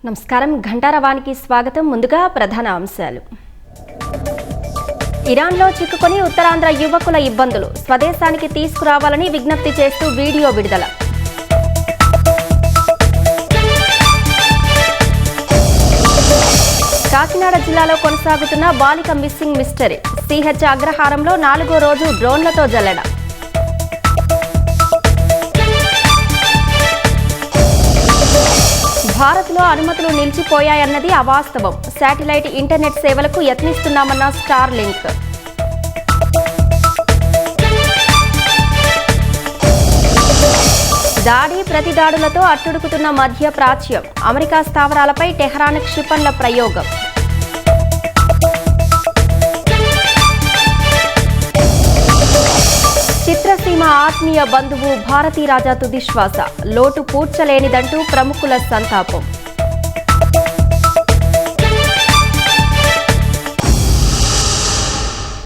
నమస్కారం. ఘంటారవానికి స్వాగతం. ముందుగా ప్రధాన అంశాలు. ఇరాన్లో చిక్కుకొని ఉత్తరాంధ్ర యువకుల ఇబ్బందులు, స్వదేశానికి తీసుకురావాలని విజ్ఞప్తి చేస్తూ వీడియో విడుదల. కాకినాడ జిల్లాలో కొనసాగుతున్న బాలిక మిస్సింగ్ మిస్టరీ, సిహెచ్ అగ్రహారంలో 4వ రోజు డ్రోన్లతో జల్లెడ. భారత్లో అనుమతులు నిలిచిపోయాయన్నది అవాస్తవం, శాటిలైట్ ఇంటర్నెట్ సేవలకు యత్నిస్తున్నామన్న స్టార్ లింక్. దాడి ప్రతిదాడులతో అట్టుడుకుతున్న మధ్య ప్రాచ్యం, అమెరికా స్థావరాలపై టెహ్రాన్ క్షిపణుల ప్రయోగం. చిత్రసీమ ఆత్మీయ బంధువు భారతీరాజా తుదిశ్వాస, లోటు పూడ్చలేనిదంటూ ప్రముఖుల సంతాపం.